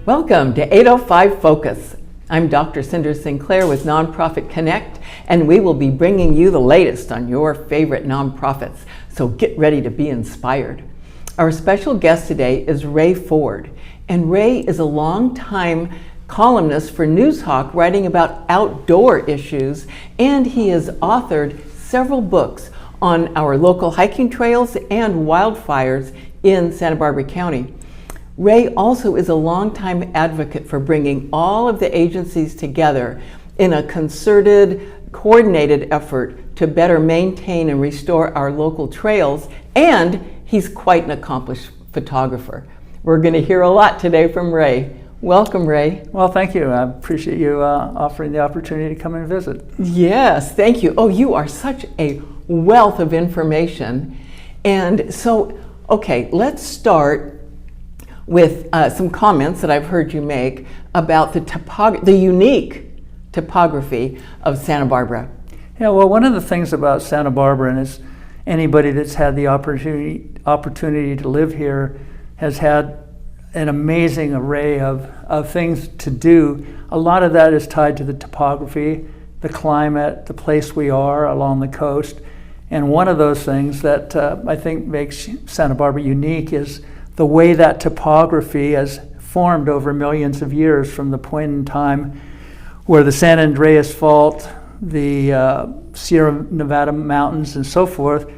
Welcome to 805 Focus. I'm Dr. Cynder Sinclair with Nonprofit Connect, and we will be bringing you the latest on your favorite nonprofits, so get ready to be inspired. Our special guest today is Ray Ford, and Ray is a longtime columnist for Newshawk writing about outdoor issues, and he has authored several books on our local hiking trails and wildfires in Santa Barbara County. Ray also is a longtime advocate for bringing all of the agencies together in a concerted, coordinated effort to better maintain and restore our local trails, and he's quite an accomplished photographer. We're going to hear a lot today from Ray. Welcome, Ray. Well, thank you. I appreciate you offering the opportunity to come and visit. Yes, thank you. Oh, you are such a wealth of information. And so, okay, let's start with some comments that I've heard you make about the unique topography of Santa Barbara. Yeah, well, one of the things about Santa Barbara, and is anybody that's had the opportunity to live here has had an amazing array of things to do. A lot of that is tied to the topography, the climate, the place we are along the coast. And one of those things that I think makes Santa Barbara unique is the way that topography has formed over millions of years, from the point in time where the San Andreas Fault, the Sierra Nevada mountains and so forth,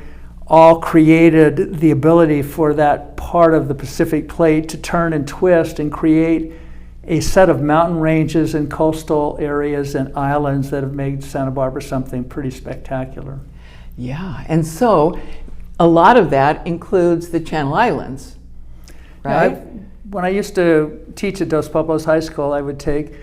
all created the ability for that part of the Pacific Plate to turn and twist and create a set of mountain ranges and coastal areas and islands that have made Santa Barbara something pretty spectacular. Yeah, and so a lot of that includes the Channel Islands. Right. When I used to teach at Dos Pueblos High School, I would take,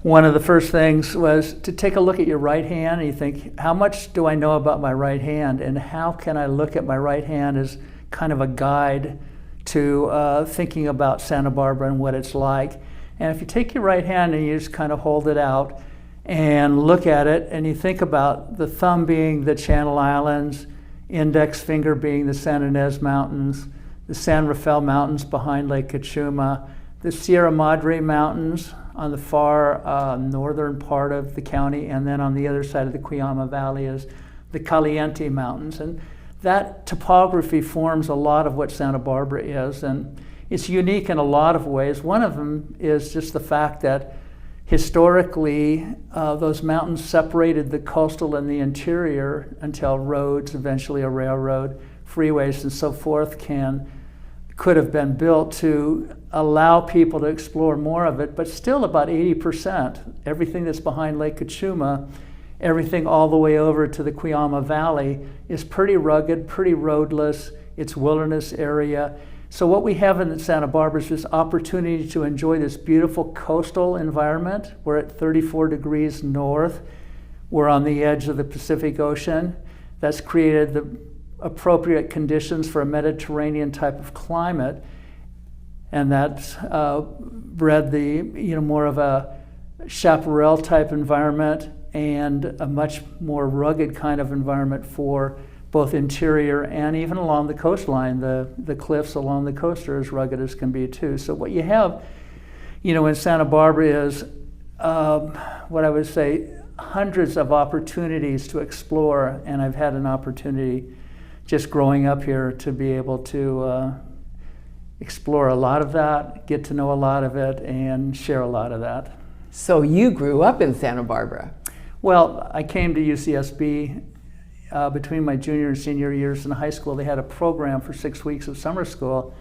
one of the first things was to take a look at your right hand, and you think, how much do I know about my right hand, and how can I look at my right hand as kind of a guide to thinking about Santa Barbara and what it's like. And if you take your right hand and you just kind of hold it out and look at it, and you think about the thumb being the Channel Islands, index finger being the San Ynez Mountains, the San Rafael Mountains behind Lake Cachuma, the Sierra Madre Mountains on the far northern part of the county, and then on the other side of the Cuyama Valley is the Caliente Mountains. And that topography forms a lot of what Santa Barbara is, and it's unique in a lot of ways. One of them is just the fact that historically those mountains separated the coastal and the interior until roads, eventually a railroad, freeways and so forth could have been built to allow people to explore more of it, but still about 80%, everything that's behind Lake Cachuma, everything all the way over to the Cuyama Valley is pretty rugged, pretty roadless, it's wilderness area. So what we have in Santa Barbara is this opportunity to enjoy this beautiful coastal environment. We're at 34 degrees north. We're on the edge of the Pacific Ocean. That's created the appropriate conditions for a Mediterranean type of climate, and that's bred the more of a chaparral type environment and a much more rugged kind of environment for both interior and even along the coastline. The cliffs along the coast are as rugged as can be too. So what you have, in Santa Barbara is what I would say hundreds of opportunities to explore, and I've had an opportunity just growing up here to be able to explore a lot of that, get to know a lot of it, and share a lot of that. So you grew up in Santa Barbara? Well, I came to UCSB between my junior and senior years in high school. They had a program for 6 weeks of summer school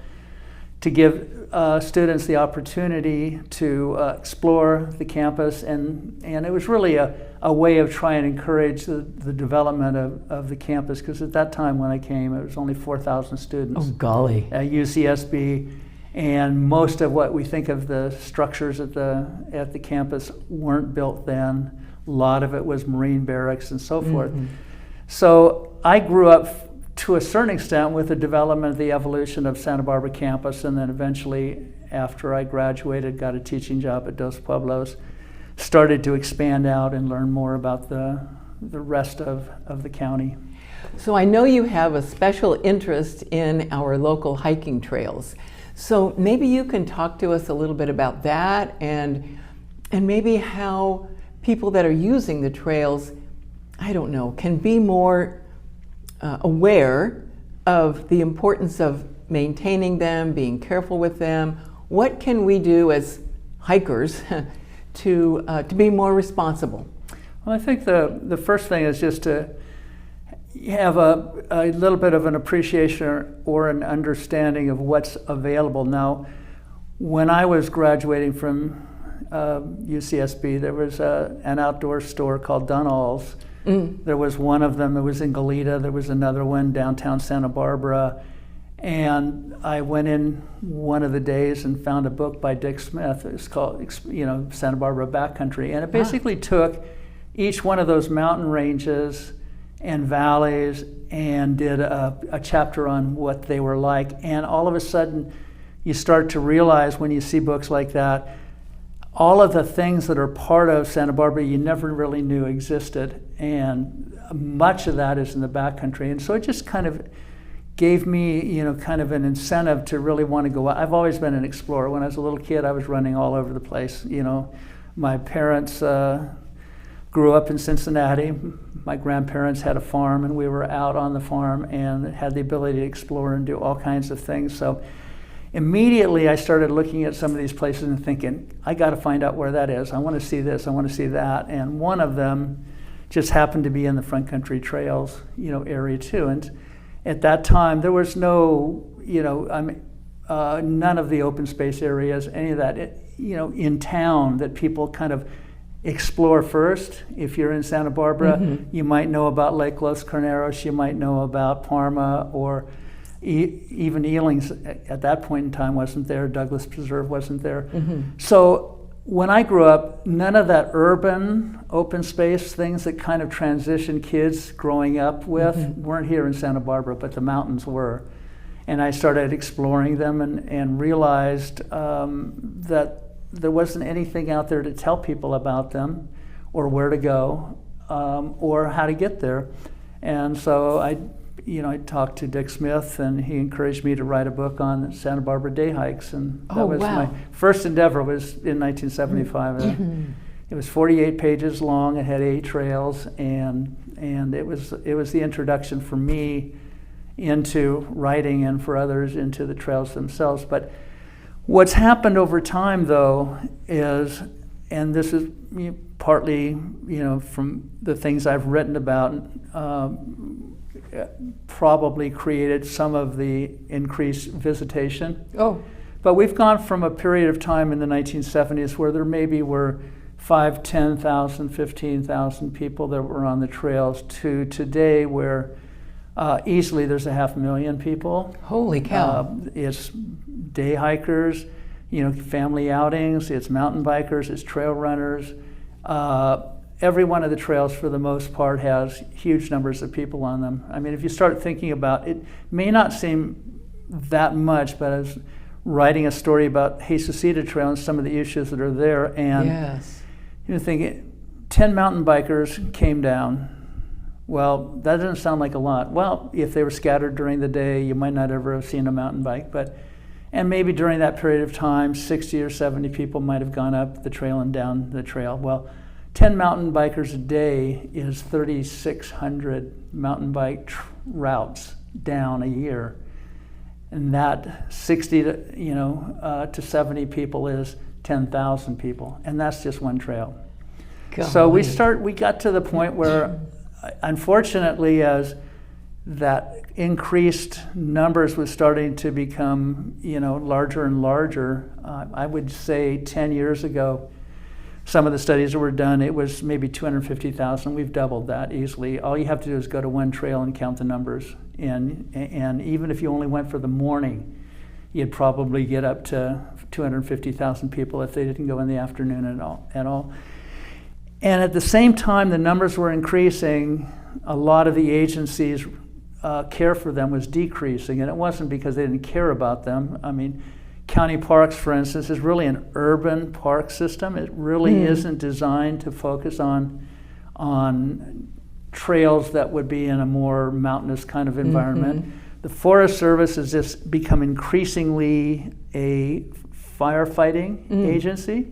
to give students the opportunity to explore the campus, and it was really a way of trying to encourage the development of the campus, because at that time when I came, it was only 4,000 students. Oh, golly. At UCSB, and most of what we think of the structures at the campus weren't built then. A lot of it was Marine barracks and so forth. Mm-hmm. So I grew up to a certain extent with the development, the evolution of Santa Barbara campus, and then eventually after I graduated, got a teaching job at Dos Pueblos, started to expand out and learn more about the rest of the county. So I know you have a special interest in our local hiking trails. So maybe you can talk to us a little bit about that, and maybe how people that are using the trails, I don't know, can be more aware of the importance of maintaining them, being careful with them. What can we do as hikers to be more responsible? Well, I think the first thing is just to have a little bit of an appreciation or an understanding of what's available. Now, when I was graduating from UCSB, there was an outdoor store called Dunall's. There was one of them, it was in Goleta. There was another one downtown Santa Barbara. And I went in one of the days and found a book by Dick Smith. It's called, Santa Barbara Backcountry. And it basically took each one of those mountain ranges and valleys and did a chapter on what they were like. And all of a sudden, you start to realize when you see books like that, all of the things that are part of Santa Barbara you never really knew existed, and much of that is in the backcountry. And so it just kind of gave me, kind of an incentive to really want to go out. I've always been an explorer. When I was a little kid, I was running all over the place. My parents grew up in Cincinnati. My grandparents had a farm, and we were out on the farm and had the ability to explore and do all kinds of things. So immediately I started looking at some of these places and thinking, I got to find out where that is. I want to see this, I want to see that. And one of them just happened to be in the Front Country Trails, area too. And at that time, there was no, none of the open space areas, any of that, in town that people kind of explore first. If you're in Santa Barbara, you might know about Lake Los Carneros, you might know about Parma, or even Ealing's at that point in time wasn't there, Douglas Preserve wasn't there. So when I grew up, none of that urban open space things that kind of transition kids growing up with weren't here in Santa Barbara, but the mountains were. And I started exploring them and realized that there wasn't anything out there to tell people about them or where to go or how to get there. And so I talked to Dick Smith, and he encouraged me to write a book on Santa Barbara day hikes, and that was my first endeavor. Was in 1975. It was 48 pages long. It had 8 trails, and it was the introduction for me into writing and for others into the trails themselves. But what's happened over time, though, is, and this is partly from the things I've written about, probably created some of the increased visitation. But we've gone from a period of time in the 1970s where there maybe were 5,000, 10,000, 15,000 people that were on the trails to today where easily there's 500,000 people. Holy cow. It's day hikers, family outings, it's mountain bikers, it's trail runners. Every one of the trails, for the most part, has huge numbers of people on them. I mean, if you start thinking about it, may not seem that much, but I was writing a story about Jesucita Trail and some of the issues that are there, and thinking 10 mountain bikers came down. Well, that doesn't sound like a lot. Well, if they were scattered during the day, you might not ever have seen a mountain bike, and maybe during that period of time, 60 or 70 people might have gone up the trail and down the trail. Well, 10 mountain bikers a day is 3,600 mountain bike routes down a year. And that 60 to 70 people is 10,000 people. And that's just one trail. So we got to the point where, unfortunately, as that increased numbers was starting to become, larger and larger, I would say 10 years ago, some of the studies that were done, it was maybe 250,000. We've doubled that easily. All you have to do is go to one trail and count the numbers. And even if you only went for the morning, you'd probably get up to 250,000 people if they didn't go in the afternoon at all. And at the same time, the numbers were increasing. A lot of the agencies' care for them was decreasing, and it wasn't because they didn't care about them. I mean, county parks, for instance, is really an urban park system. It really isn't designed to focus on trails that would be in a more mountainous kind of environment. the Forest Service has just become increasingly a firefighting agency,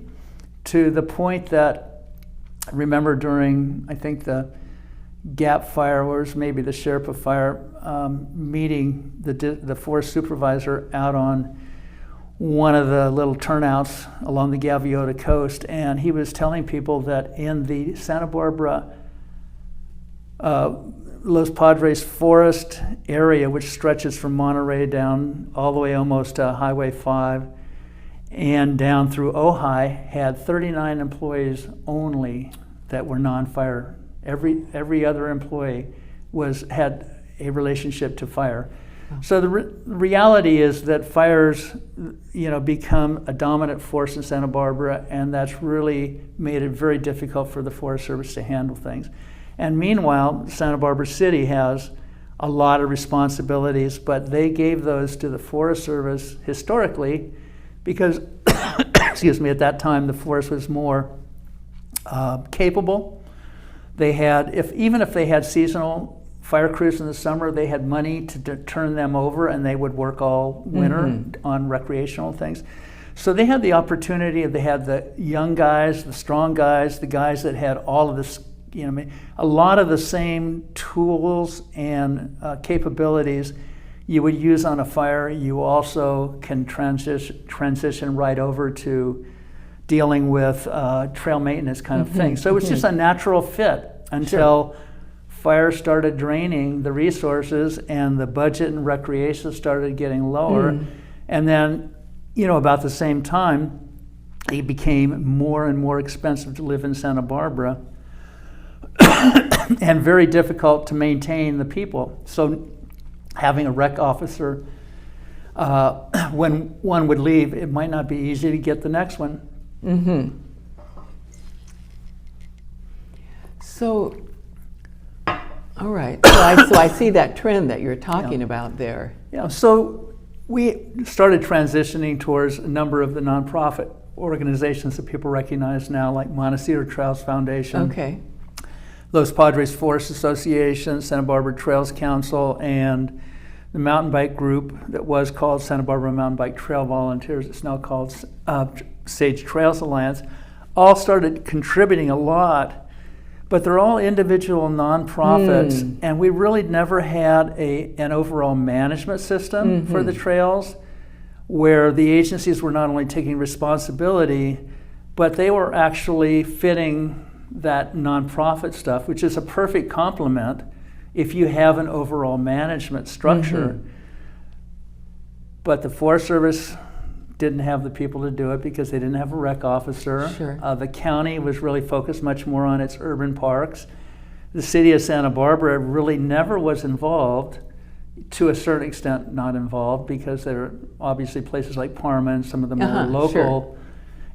to the point that, remember during, I think, the Gap Fire, or maybe the Sheriff of Fire, meeting the forest supervisor out on one of the little turnouts along the Gaviota coast, and he was telling people that in the Santa Barbara Los Padres forest area, which stretches from Monterey down all the way almost to Highway 5 and down through Ojai, had 39 employees only that were non-fire. Every other employee had a relationship to fire. So the reality is that fires, become a dominant force in Santa Barbara, and that's really made it very difficult for the Forest Service to handle things. And meanwhile, Santa Barbara City has a lot of responsibilities, but they gave those to the Forest Service historically because, excuse me, at that time the forest was more capable. They had, even if they had seasonal fire crews in the summer, they had money to turn them over, and they would work all winter on recreational things. So they had the opportunity, they had the young guys, the strong guys, the guys that had all of this, a lot of the same tools and capabilities you would use on a fire. You also can transition right over to dealing with trail maintenance kind of thing. So it was just a natural fit until fire started draining the resources and the budget and recreation started getting lower. And then, about the same time, it became more and more expensive to live in Santa Barbara and very difficult to maintain the people. So having a rec officer, when one would leave, it might not be easy to get the next one. So, all right. So I see that trend that you're talking about there. Yeah. So we started transitioning towards a number of the nonprofit organizations that people recognize now, like Montecito Trails Foundation, Okay. Los Padres Forest Association, Santa Barbara Trails Council, and the mountain bike group that was called Santa Barbara Mountain Bike Trail Volunteers. It's now called Sage Trails Alliance. All started contributing a lot, but they're all individual nonprofits, and we really never had an overall management system for the trails, where the agencies were not only taking responsibility, but they were actually fitting that nonprofit stuff, which is a perfect complement if you have an overall management structure. But the Forest Service didn't have the people to do it because they didn't have a rec officer. The county was really focused much more on its urban parks. The city of Santa Barbara really never was involved, to a certain extent not involved, because there are obviously places like Parma and some of the more local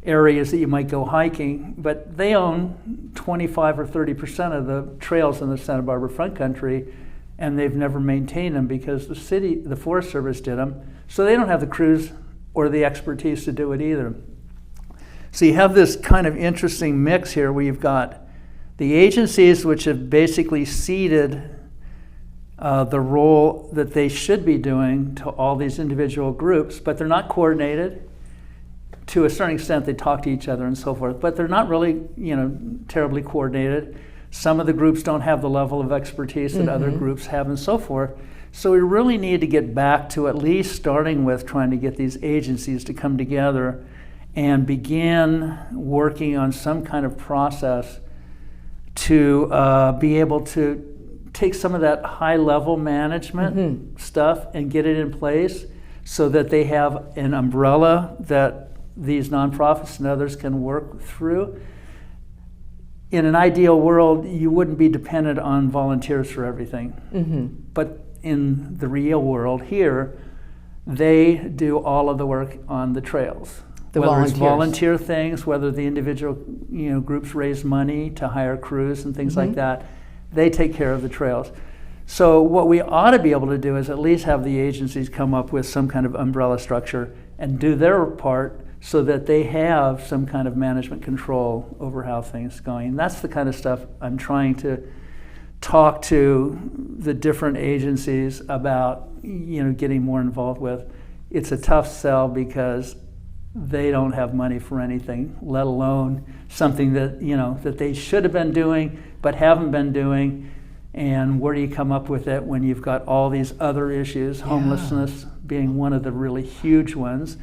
areas that you might go hiking, but they own 25 or 30% of the trails in the Santa Barbara front country, and they've never maintained them because the Forest Service did them. So they don't have the crews or the expertise to do it either. So you have this kind of interesting mix here where you've got the agencies which have basically ceded the role that they should be doing to all these individual groups, but they're not coordinated. To a certain extent, they talk to each other and so forth, but they're not really, terribly coordinated. Some of the groups don't have the level of expertise that other groups have and so forth. So we really need to get back to at least starting with trying to get these agencies to come together and begin working on some kind of process to be able to take some of that high-level management stuff and get it in place so that they have an umbrella that these nonprofits and others can work through. In an ideal world, you wouldn't be dependent on volunteers for everything. But in the real world here, they do all of the work on the trails. Whether it's volunteer things, whether the individual groups raise money to hire crews and things like that, they take care of the trails. So what we ought to be able to do is at least have the agencies come up with some kind of umbrella structure and do their part so that they have some kind of management control over how things are going. And that's the kind of stuff I'm trying to talk to the different agencies about, getting more involved with. It's a tough sell because they don't have money for anything, let alone something that, that they should have been doing but haven't been doing. And where do you come up with it when you've got all these other issues, homelessness being one of the really huge ones,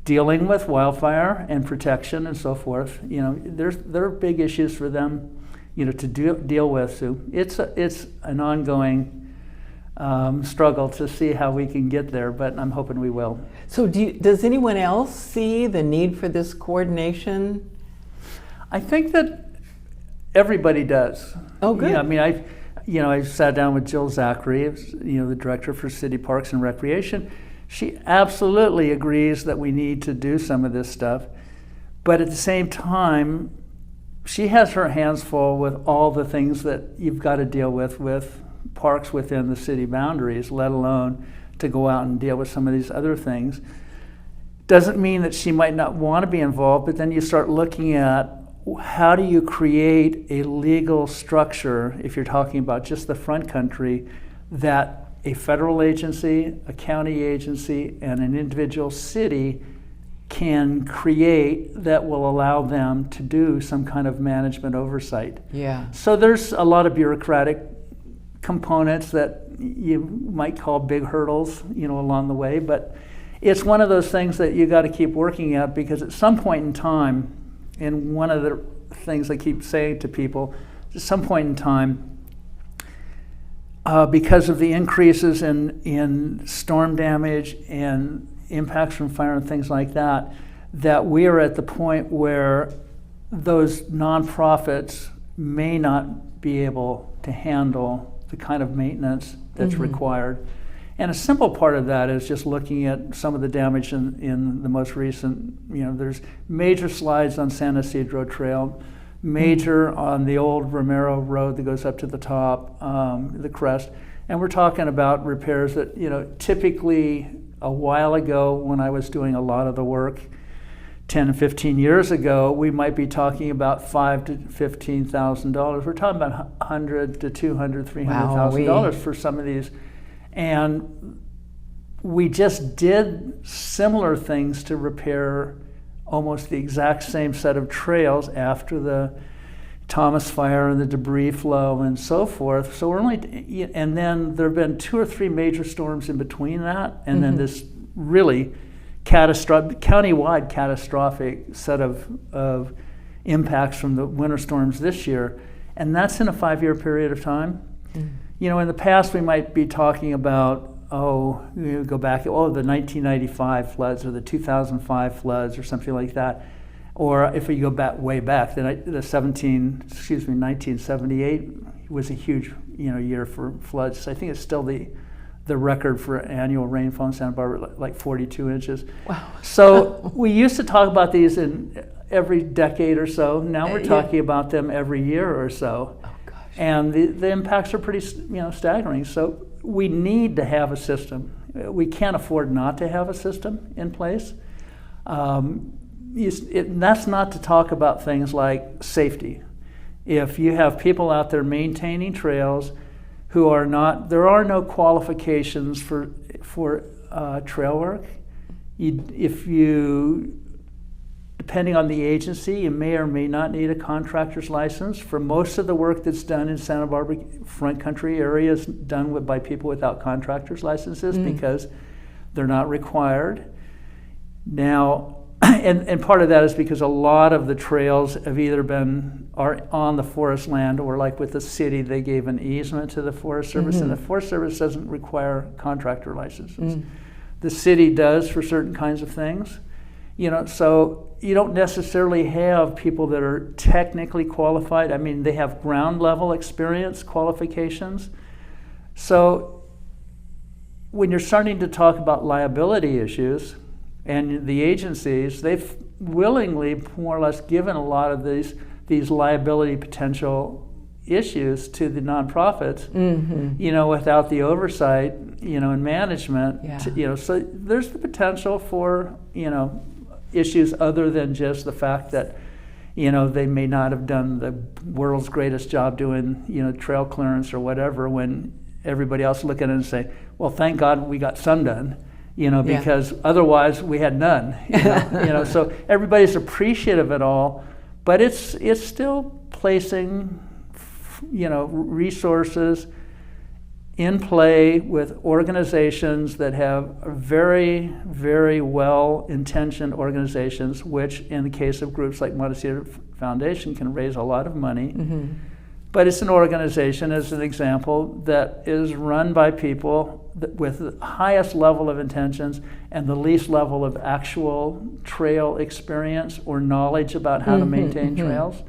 dealing with wildfire and protection and so forth. There are big issues for them, to deal with. So it's an ongoing struggle to see how we can get there, but I'm hoping we will. So does anyone else see the need for this coordination? I think that everybody does. Oh, good. I sat down with Jill Zachary, the director for City Parks and Recreation. She absolutely agrees that we need to do some of this stuff, but at the same time, she has her hands full with all the things that you've got to deal with parks within the city boundaries, let alone to go out and deal with some of these other things. Doesn't mean that she might not want to be involved, but then you start looking at how do you create a legal structure, if you're talking about just the front country, that a federal agency, a county agency, and an individual city can create that will allow them to do some kind of management oversight. Yeah. So there's a lot of bureaucratic components that you might call big hurdles, along the way, but it's one of those things that you got to keep working at, because at some point in time, and one of the things I keep saying to people, at some point in time, because of the increases in storm damage and impacts from fire and things like that, that we are at the point where those nonprofits may not be able to handle the kind of maintenance that's required. And a simple part of that is just looking at some of the damage in the most recent, there's major slides on San Isidro Trail, major on the old Romero Road that goes up to the top, the crest. And we're talking about repairs that, typically a while ago when I was doing a lot of the work, 10 and 15 years ago, we might be talking about $5,000 to $15,000. We're talking about $100,000 to $200,000, $300,000 for some of these. And we just did similar things to repair almost the exact same set of trails after the Thomas Fire and the debris flow and so forth. So we're only, and then there have been 2 or 3 major storms in between that, and then this really catastrophic, countywide catastrophic set of impacts from the winter storms this year, and that's in a 5-year period of time. In the past we might be talking about, go back, the 1995 floods or the 2005 floods or something like that. Or if you go way back, the 1978 was a huge, year for floods. I think it's still the record for annual rainfall in Santa Barbara, like 42 inches. Wow. So we used to talk about these in every decade or so. Now we're talking about them every year or so. Oh, gosh. And the impacts are pretty, staggering. So we need to have a system. We can't afford not to have a system in place. That's not to talk about things like safety. If you have people out there maintaining trails who are not, there are no qualifications for trail work. Depending on the agency, you may or may not need a contractor's license. For most of the work that's done in Santa Barbara front country areas, done by people without contractor's licenses because they're not required. Now, and part of that is because a lot of the trails have either are on the forest land, or like with the city, they gave an easement to the Forest Service, and the Forest Service doesn't require contractor licenses. The city does for certain kinds of things. So you don't necessarily have people that are technically qualified. I mean, they have ground level experience qualifications. So when you're starting to talk about liability issues, and the agencies, they've willingly, more or less, given a lot of these liability potential issues to the nonprofits, without the oversight, and management. So there's the potential for, issues other than just the fact that, they may not have done the world's greatest job doing, trail clearance or whatever, when everybody else look at it and say, well, thank God we got some done, Yeah. because otherwise we had none. So everybody's appreciative of it all, but it's still placing, resources in play with organizations that have very, very well-intentioned organizations, which in the case of groups like Montecito Foundation can raise a lot of money. Mm-hmm. But it's an organization, as an example, that is run by people with the highest level of intentions and the least level of actual trail experience or knowledge about how to maintain trails.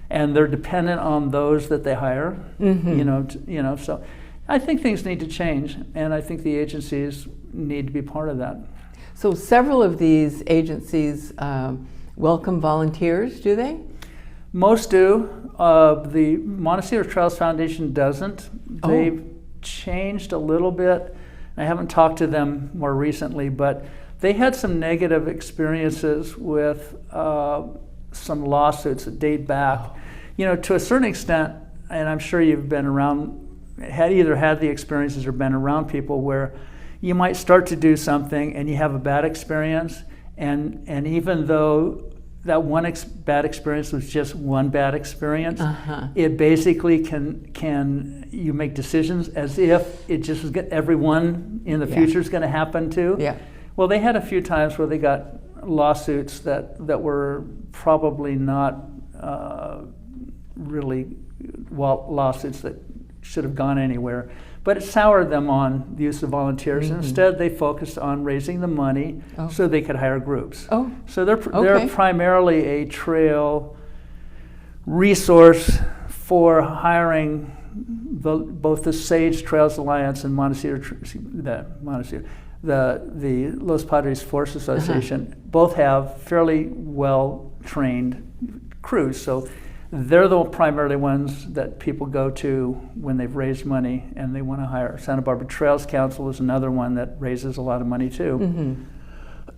And they're dependent on those that they hire, so I think things need to change, and I think the agencies need to be part of that. So several of these agencies welcome volunteers, do they? Most do. The Montecito Trails Foundation doesn't. They've changed a little bit. I haven't talked to them more recently, but they had some negative experiences with some lawsuits that date back, to a certain extent, and I'm sure you've been around, either had the experiences or been around people where you might start to do something and you have a bad experience, and even though that one bad experience was just one bad experience, it basically can you make decisions as if it just was everyone in the future is going to happen to. Yeah. Well, they had a few times where they got lawsuits that were probably not really lawsuits that should have gone anywhere, but it soured them on the use of volunteers. Instead, they focused on raising the money so they could hire groups. So they're primarily a trail resource for hiring both the Sage Trails Alliance and the Los Padres Forest Association. Both have fairly well-trained crews. So they're the primarily ones that people go to when they've raised money and they want to hire. Santa Barbara Trails Council is another one that raises a lot of money too.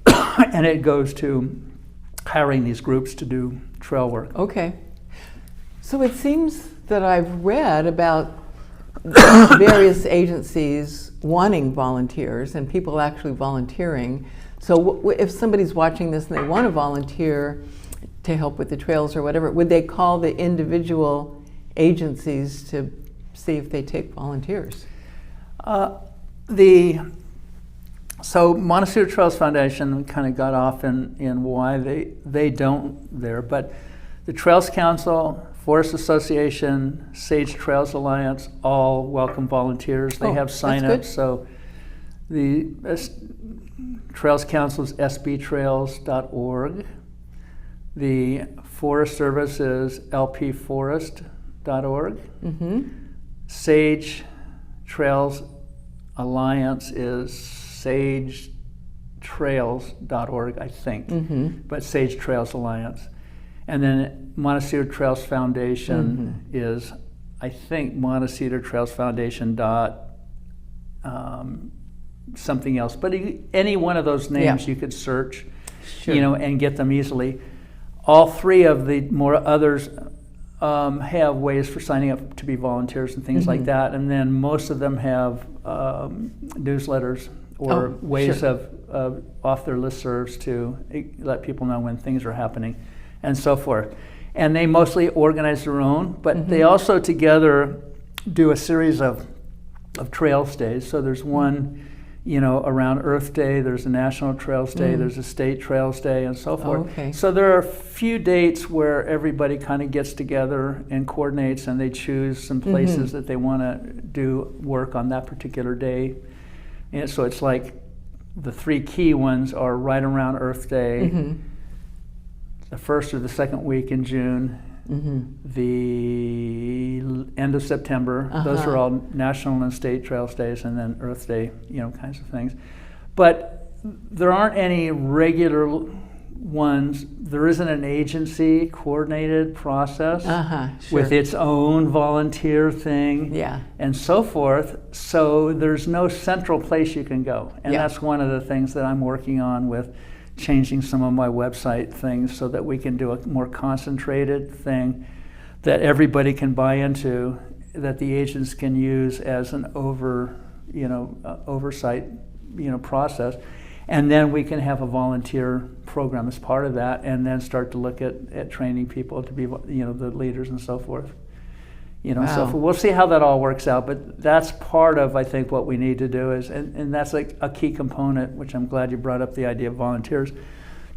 And it goes to hiring these groups to do trail work. Okay. So it seems that I've read about various agencies wanting volunteers and people actually volunteering. So if somebody's watching this and they want to volunteer to help with the trails or whatever, would they call the individual agencies to see if they take volunteers? So Montecito Trails Foundation kind of got off in why they don't there, but the Trails Council, Forest Association, Sage Trails Alliance all welcome volunteers. They have sign-ups. So the Trails Council is sbtrails.org. The Forest Service is lpforest.org. Sage Trails Alliance is sagetrails.org, I think, but Sage Trails Alliance. And then Montecito Trails Foundation is, I think, Montecito Trails Foundation something else. But any one of those names you could search, and get them easily. All three of the more others have ways for signing up to be volunteers and things like that. And then most of them have newsletters or ways of off their listservs to let people know when things are happening and so forth. And they mostly organize their own, but they also together do a series of trail stays. So there's one, around Earth Day, there's a National Trails Day, there's a State Trails Day, and so forth. So there are a few dates where everybody kind of gets together and coordinates, and they choose some places that they want to do work on that particular day. And so it's like the three key ones are right around Earth Day, the first or the second week in June, the end of September. Those are all national and state trails days, and then Earth Day, kinds of things. But there aren't any regular ones. There isn't an agency coordinated process with its own volunteer thing and so forth. So there's no central place you can go. And that's one of the things that I'm working on with changing some of my website things so that we can do a more concentrated thing that everybody can buy into that the agents can use as an oversight, process. And then we can have a volunteer program as part of that, and then start to look at training people to be, the leaders and so forth. Wow. So we'll see how that all works out, but that's part of, I think, what we need to do is, and that's like a key component, which I'm glad you brought up the idea of volunteers,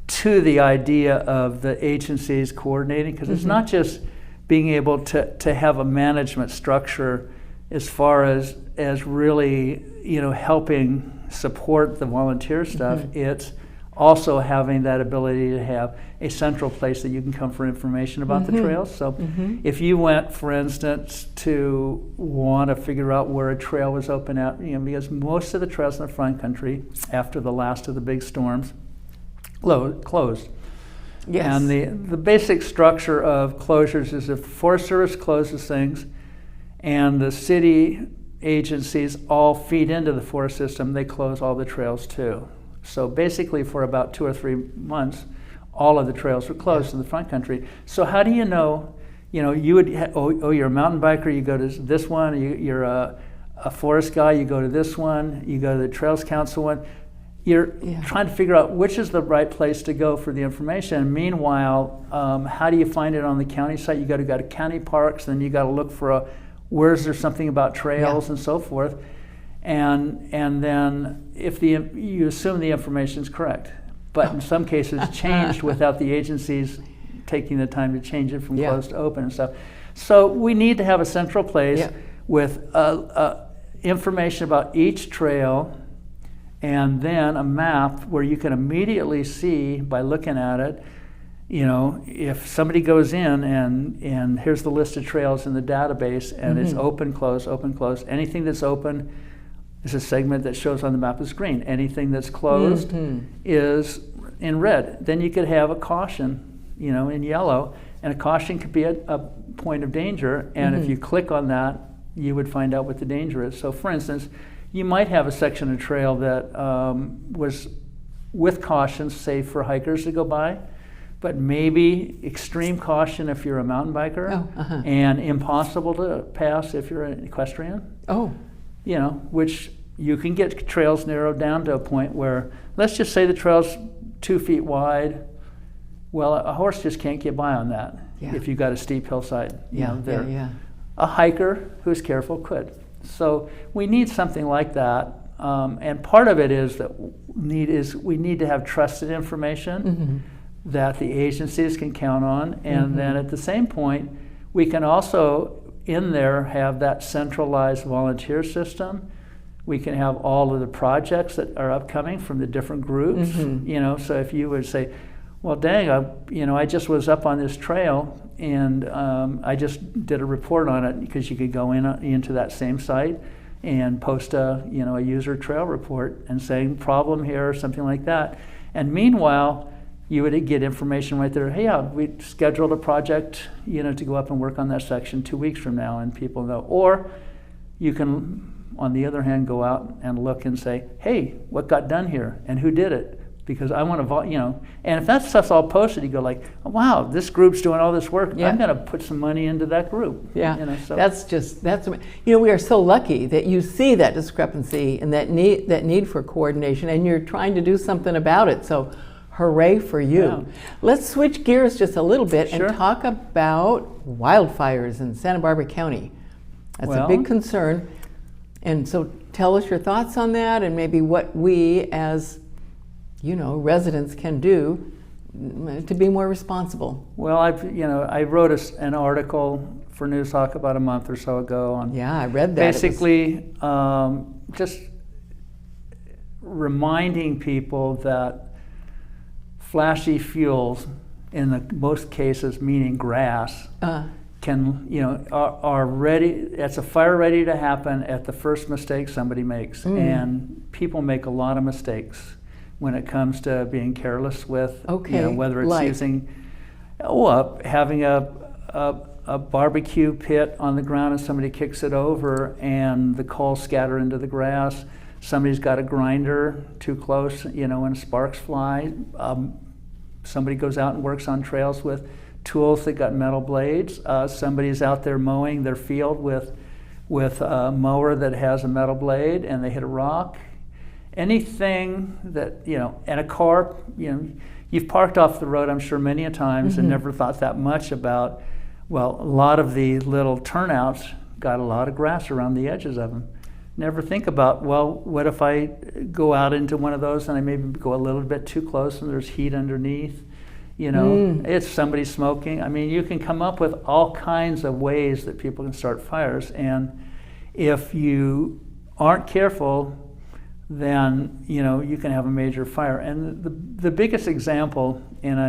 to the idea of the agencies coordinating, because it's not just being able to have a management structure as far as really, helping support the volunteer stuff. It's also having that ability to have a central place that you can come for information about the trails. So if you went, for instance, to want to figure out where a trail was open at, because most of the trails in the front country, after the last of the big storms, closed. Yes. And the basic structure of closures is if the Forest Service closes things and the city agencies all feed into the forest system, they close all the trails too. So basically for about 2 or 3 months, all of the trails were closed in the front country. So how do you know, you would, you're a mountain biker, you go to this one, you're a forest guy, you go to this one, you go to the Trails Council one. You're trying to figure out which is the right place to go for the information. Meanwhile, how do you find it on the county site? You got to go to county parks, then you got to look for where's there something about trails and so forth. And then if you assume the information is correct, but in some cases changed without the agencies taking the time to change it from closed to open and stuff. So we need to have a central place with information about each trail, and then a map where you can immediately see by looking at it, if somebody goes in and here's the list of trails in the database and it's open, close, anything that's open is a segment that shows on the map as green. Anything that's closed is in red. Then you could have a caution, in yellow, and a caution could be a point of danger, and if you click on that, you would find out what the danger is. So for instance, you might have a section of trail that was with caution, safe for hikers to go by, but maybe extreme caution if you're a mountain biker, and impossible to pass if you're an equestrian. Which you can get trails narrowed down to a point where, let's just say the trail's 2 feet wide. Well, a horse just can't get by on that if you've got a steep hillside. A hiker who's careful could. So we need something like that, and part of it is that we need to have trusted information that the agencies can count on, and then at the same point, we can also in there have that centralized volunteer system. We can have all of the projects that are upcoming from the different groups. So if you would say, well, dang, I just was up on this trail and I just did a report on it, because you could go into that same site and post a user trail report and saying problem here or something like that. And meanwhile, you would get information right there. Hey, we scheduled a project, to go up and work on that section 2 weeks from now, and people know. Or you can, on the other hand, go out and look and say, hey, what got done here and who did it? Because I want to, and if that stuff's all posted, you go like, oh, wow, this group's doing all this work. I'm going to put some money into that group. So. That's we are so lucky that you see that discrepancy and that need for coordination, and you're trying to do something about it. So hooray for you. Let's switch gears just a little bit and talk about wildfires in Santa Barbara County. That's a big concern. And so tell us your thoughts on that, and maybe what we as residents can do to be more responsible. Well, I wrote an article for Newshawk about a month or so ago on. I read that. Basically, just reminding people that flashy fuels, in most cases meaning grass, are ready. It's a fire ready to happen at the first mistake somebody makes, and people make a lot of mistakes when it comes to being careless with, whether it's using, having a barbecue pit on the ground and somebody kicks it over and the coals scatter into the grass. Somebody's got a grinder too close, and sparks fly. Somebody goes out and works on trails with tools that got metal blades. Somebody's out there mowing their field with with a mower that has a metal blade and they hit a rock. Anything that, and a car, you've parked off the road, I'm sure, many a times and never thought that much about, well, a lot of the little turnouts got a lot of grass around the edges of them. Never think about, well, what if I go out into one of those and I maybe go a little bit too close and there's heat underneath? It's somebody smoking. I mean, you can come up with all kinds of ways that people can start fires. And if you aren't careful, then, you can have a major fire. And the biggest example, and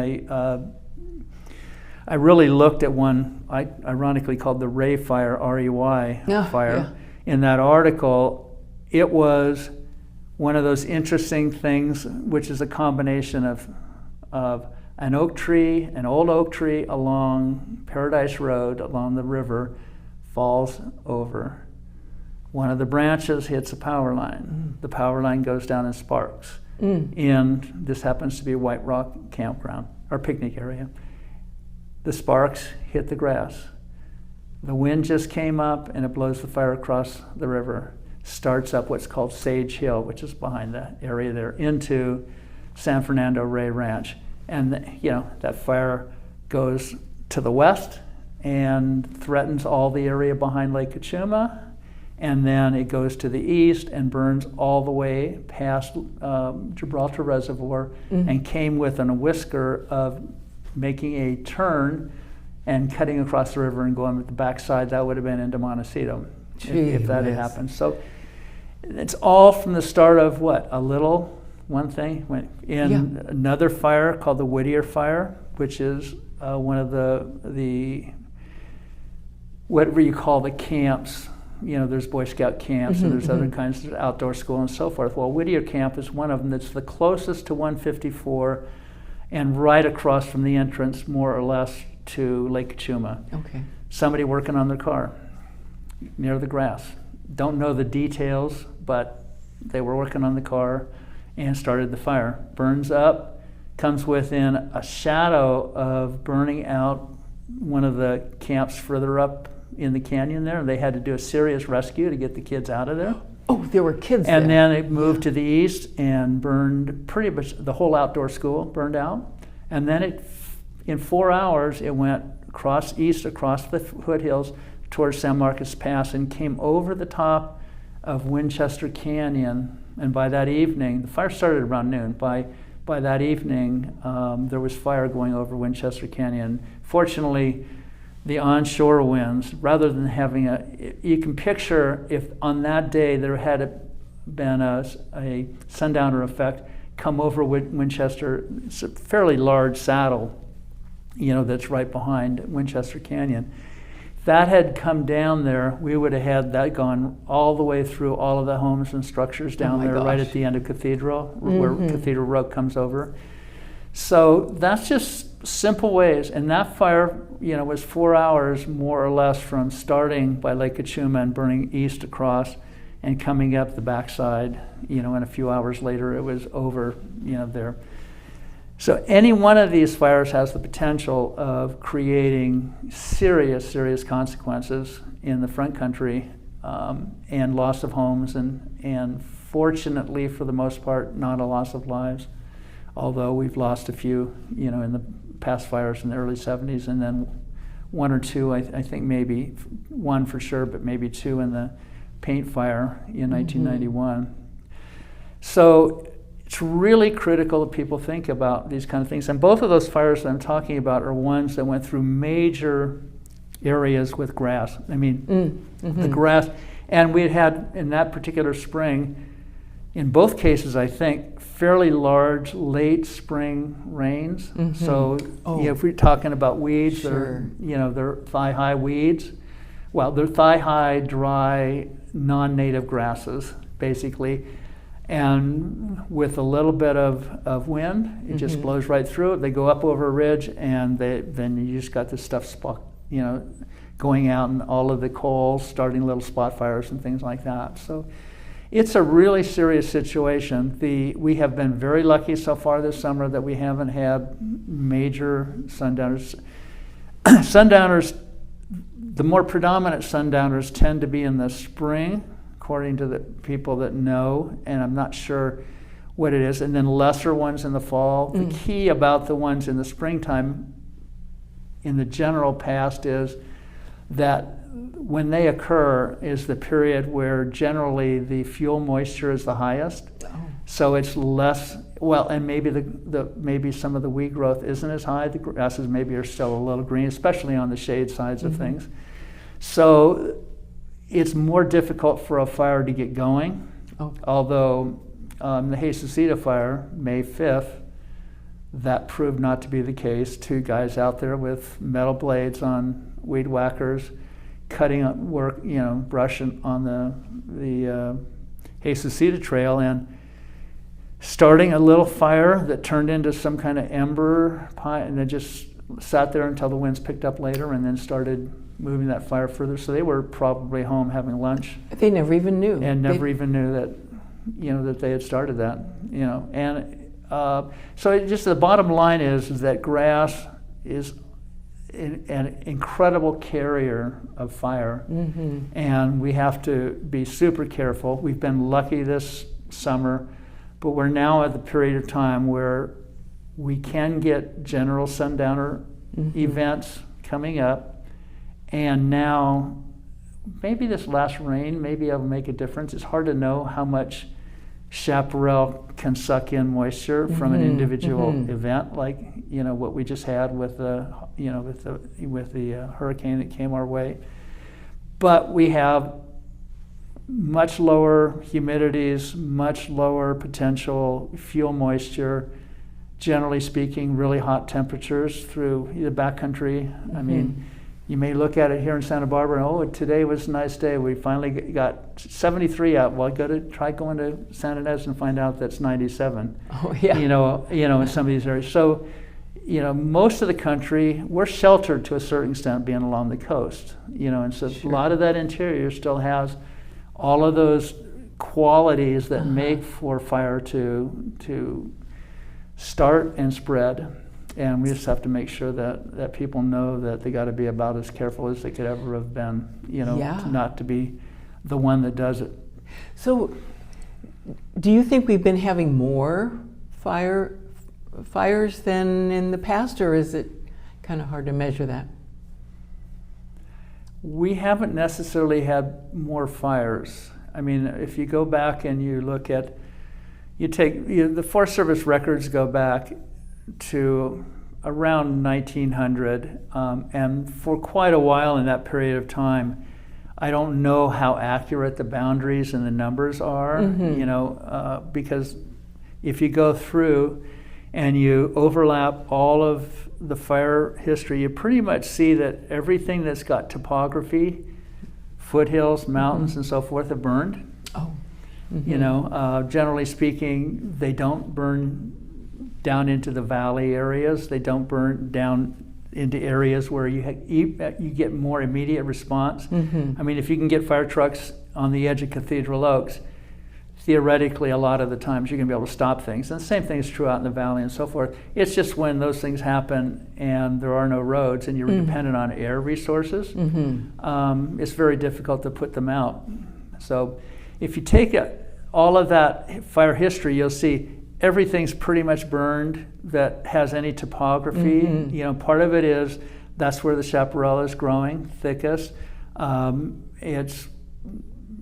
I really looked at one, I ironically called the Ray fire, R-E-Y fire. Yeah. In that article, it was one of those interesting things, which is a combination of an old oak tree along Paradise Road, along the river, falls over. One of the branches hits a power line. The power line goes down in sparks. And this happens to be a White Rock campground, or picnic area. The sparks hit the grass. The wind just came up and it blows the fire across the river. Starts up what's called Sage Hill, which is behind that area there, into San Fernando Ray Ranch. And that fire goes to the west and threatens all the area behind Lake Kachuma. And then it goes to the east and burns all the way past Gibraltar Reservoir and came within a whisker of making a turn and cutting across the river and going with the backside. That would have been into Montecito if that had happened. So it's all from the start of one thing. Another fire called the Whittier Fire, which is one of the whatever you call the camps. There's Boy Scout camps and there's other kinds of outdoor school and so forth. Well, Whittier Camp is one of them that's the closest to 154 and right across from the entrance, more or less, to Lake Kachuma. Okay. Somebody working on their car near the grass. Don't know the details, but they were working on the car and started the fire. Burns up, comes within a shadow of burning out one of the camps further up in the canyon there. They had to do a serious rescue to get the kids out of there. Oh, there were kids there. And then it moved to the east and burned pretty much the whole outdoor school, burned out. And then in 4 hours, it went across the foothills towards San Marcos Pass and came over the top of Winchester Canyon. And by that evening, the fire started around noon. By that evening, there was fire going over Winchester Canyon. Fortunately, the onshore winds, rather than having you can picture if on that day there had been a sundowner effect come over Winchester. It's a fairly large saddle, that's right behind Winchester Canyon. If that had come down there, we would have had that gone all the way through all of the homes and structures down there, right at the end of Cathedral, where Cathedral Road comes over. So that's just simple ways. And that fire, was 4 hours more or less from starting by Lake Kachuma and burning east across and coming up the backside, and a few hours later it was over, there. So any one of these fires has the potential of creating serious, serious consequences in the front country, and loss of homes and fortunately, for the most part, not a loss of lives. Although we've lost a few, in the past fires in the early 70s, and then one or two, I think maybe one for sure, but maybe two in the paint fire in 1991. So it's really critical that people think about these kind of things. And both of those fires that I'm talking about are ones that went through major areas with grass. I mean, the grass, and we had in that particular spring, in both cases, I think, fairly large late spring rains. So if we're talking about weeds, they're thigh-high weeds. Well, they're thigh-high, dry, non-native grasses, basically. And with a little bit of wind, it just blows right through it. They go up over a ridge, and then you just got this stuff going out, and all of the coals starting little spot fires and things like that. So it's a really serious situation. We have been very lucky so far this summer that we haven't had major sundowners. Sundowners the more predominant sundowners tend to be in the spring, according to the people that know, and I'm not sure what it is, and then lesser ones in the fall. The key about the ones in the springtime in the general past is that when they occur is the period where generally the fuel moisture is the highest. So it's less, well, and maybe maybe some of the weed growth isn't as high. The grasses maybe are still a little green, especially on the shade sides of things. So it's more difficult for a fire to get going. Although the Hayesacita fire, May 5th, that proved not to be the case. 2 guys out there with metal blades on weed whackers, cutting work, brushing on the Hayesacita trail, and starting a little fire that turned into some kind of ember pie, and then just sat there until the winds picked up later, and then started moving that fire further. So they were probably home having lunch. They never even knew. And never even knew that, that they had started that, And so just the bottom line is that grass is an incredible carrier of fire, and we have to be super careful. We've been lucky this summer, but we're now at the period of time where we can get general sundowner events coming up, and now maybe this last rain, maybe it'll make a difference. It's hard to know how much chaparral can suck in moisture from an individual event, like what we just had with the with the hurricane that came our way. But we have much lower humidities, much lower potential fuel moisture. Generally speaking, really hot temperatures through the backcountry. I mean, you may look at it here in Santa Barbara, and today was a nice day. We finally got 73 out. Well, try going to Santa Ynez and find out that's 97. Oh yeah. In some of these areas. So, most of the country, we're sheltered to a certain extent being along the coast. And so a lot of that interior still has all of those qualities that make for fire to start and spread. And we just have to make sure that people know that they got to be about as careful as they could ever have been, not to be the one that does it. So, do you think we've been having more fires than in the past, or is it kind of hard to measure that? We haven't necessarily had more fires. I mean, if you go back and you look at, the Forest Service records go back to around 1900, and for quite a while in that period of time, I don't know how accurate the boundaries and the numbers are, because if you go through and you overlap all of the fire history, you pretty much see that everything that's got topography, foothills, mountains, and so forth have burned. Generally speaking, they don't burn down into the valley areas. They don't burn down into areas where you get more immediate response. I mean, if you can get fire trucks on the edge of Cathedral Oaks, theoretically, a lot of the times you're going to be able to stop things. And the same thing is true out in the valley and so forth. It's just when those things happen and there are no roads and you're dependent on air resources, it's very difficult to put them out. So if you take all of that fire history, you'll see everything's pretty much burned that has any topography. Part of it is that's where the chaparral is growing thickest.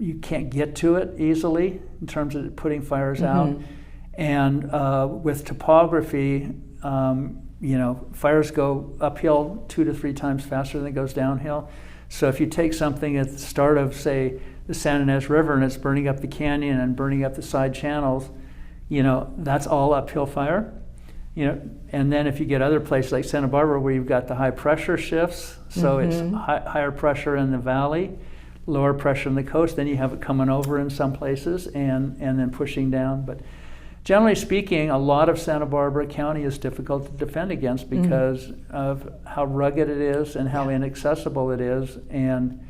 You can't get to it easily in terms of putting fires out. And with topography, fires go uphill 2 to 3 times faster than it goes downhill. So if you take something at the start of, say, the Santa Ynez River and it's burning up the canyon and burning up the side channels, that's all uphill fire. And then if you get other places like Santa Barbara where you've got the high pressure shifts, so it's higher pressure in the valley, lower pressure in the coast, then you have it coming over in some places and then pushing down. But generally speaking, a lot of Santa Barbara County is difficult to defend against because of how rugged it is and how inaccessible it is. And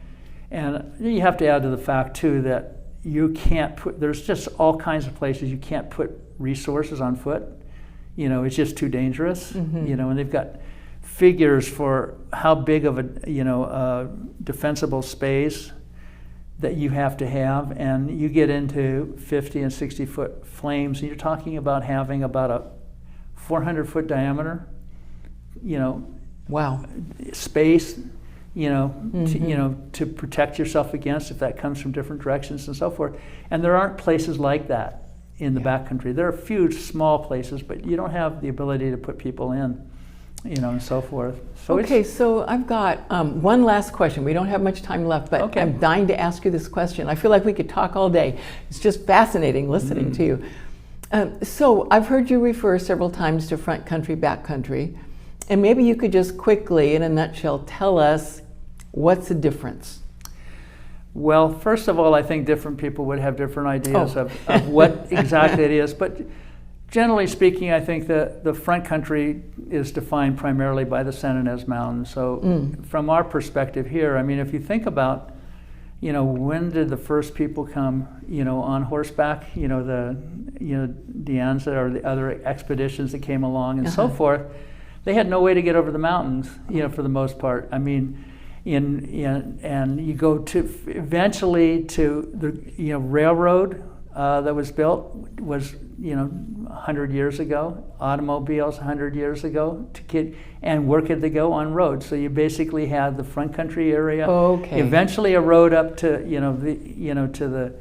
you have to add to the fact too that you can't there's just all kinds of places you can't put resources on foot. It's just too dangerous. And they've got figures for how big of a defensible space that you have to have, and you get into 50 and 60 foot flames, and you're talking about having about a 400-foot diameter, Wow. space, to protect yourself against if that comes from different directions and so forth. And there aren't places like that in the backcountry. There are a few small places, but you don't have the ability to put people in, and so forth. So so I've got one last question. We don't have much time left, but I'm dying to ask you this question. I feel like we could talk all day. It's just fascinating listening to you. So I've heard you refer several times to front country, back country, and maybe you could just quickly, in a nutshell, tell us what's the difference. Well, first of all, I think different people would have different ideas of what exactly it is. But generally speaking, I think the front country is defined primarily by the San Ynez Mountains. So from our perspective here, I mean, if you think about, when did the first people come, on horseback, the De Anza or the other expeditions that came along and so forth, they had no way to get over the mountains, for the most part. I mean, and you go to eventually to the railroad that was built was 100 years ago, automobiles 100 years ago and where could they go on roads? So you basically had the front country area, eventually a road up to to the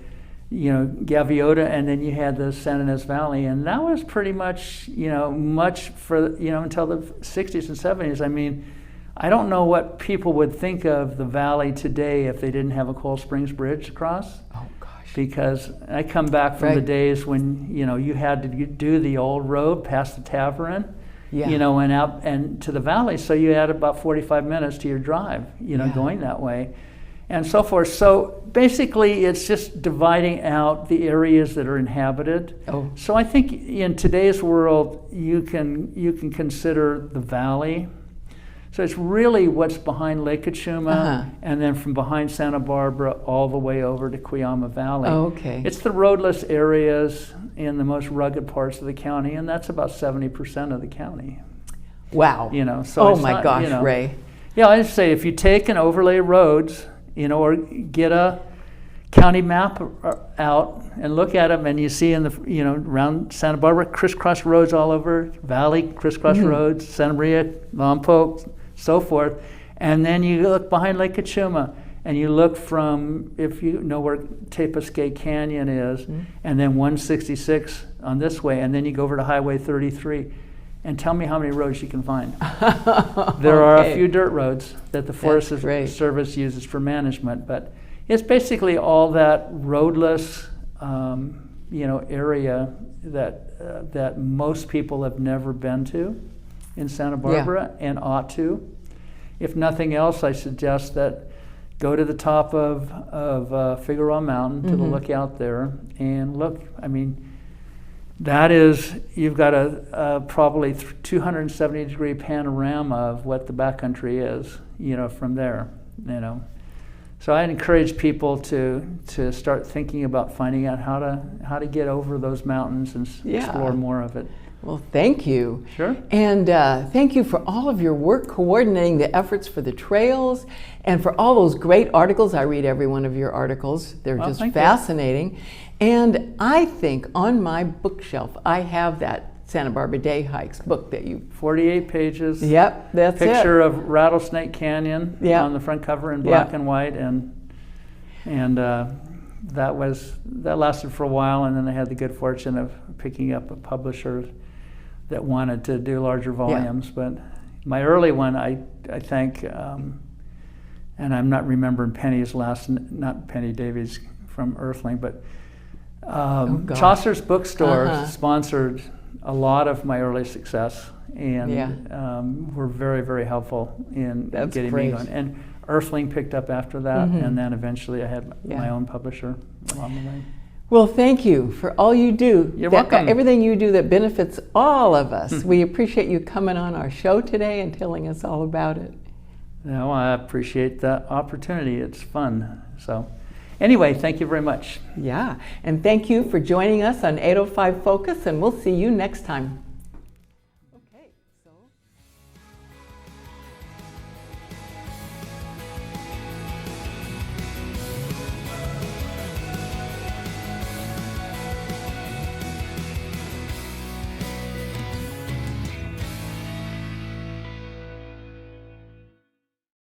Gaviota, and then you had the San Ynez Valley, and that was pretty much much for until the 60s and 70s. I mean, I don't know what people would think of the valley today if they didn't have a Cold Springs Bridge across. Oh gosh! Because I come back from the days when you had to do the old road past the tavern, and out and to the valley. So you had about 45 minutes to your drive, going that way, and so forth. So basically, it's just dividing out the areas that are inhabited. So I think in today's world, you can consider the valley. So it's really what's behind Lake Kachuma, and then from behind Santa Barbara all the way over to Cuyama Valley. It's the roadless areas in the most rugged parts of the county, and that's about 70% of the county. Wow. So oh my gosh, Ray. Yeah, I just say if you take and overlay roads, or get a county map out and look at them, and you see in the around Santa Barbara crisscross roads all over, Valley crisscross roads, Santa Maria, Lompoc, so forth, and then you look behind Lake Kachuma, and you look from, if you know where Tepesquay Canyon is, and then 166 on this way, and then you go over to Highway 33, and tell me how many roads you can find. There are a few dirt roads that the Forest Service uses for management, but it's basically all that roadless, area that most people have never been to in Santa Barbara and ought to. If nothing else, I suggest that go to the top of Figueroa Mountain to the lookout there and look. I mean, that is, you've got a probably 270-degree panorama of what the backcountry is, from there, So I encourage people to start thinking about finding out how to get over those mountains and explore more of it. Well, thank you. Sure. And thank you for all of your work coordinating the efforts for the trails and for all those great articles. I read every one of your articles. They're just fascinating. And I think on my bookshelf, I have that Santa Barbara Day Hikes book that you... 48 pages. Yep, that's it. Picture of Rattlesnake Canyon on the front cover in black and white. And that lasted for a while, and then I had the good fortune of picking up a publisher that wanted to do larger volumes. But my early one, I think, and I'm not remembering Penny's not Penny Davies from Earthling, but Chaucer's Bookstore sponsored a lot of my early success, and were very, very helpful in getting me going. And Earthling picked up after that, and then eventually I had my own publisher along the way. Well, thank you for all you do. You're welcome. Everything you do that benefits all of us. We appreciate you coming on our show today and telling us all about it. No, I appreciate the opportunity. It's fun. So anyway, thank you very much. Yeah, and thank you for joining us on 805 Focus, and we'll see you next time.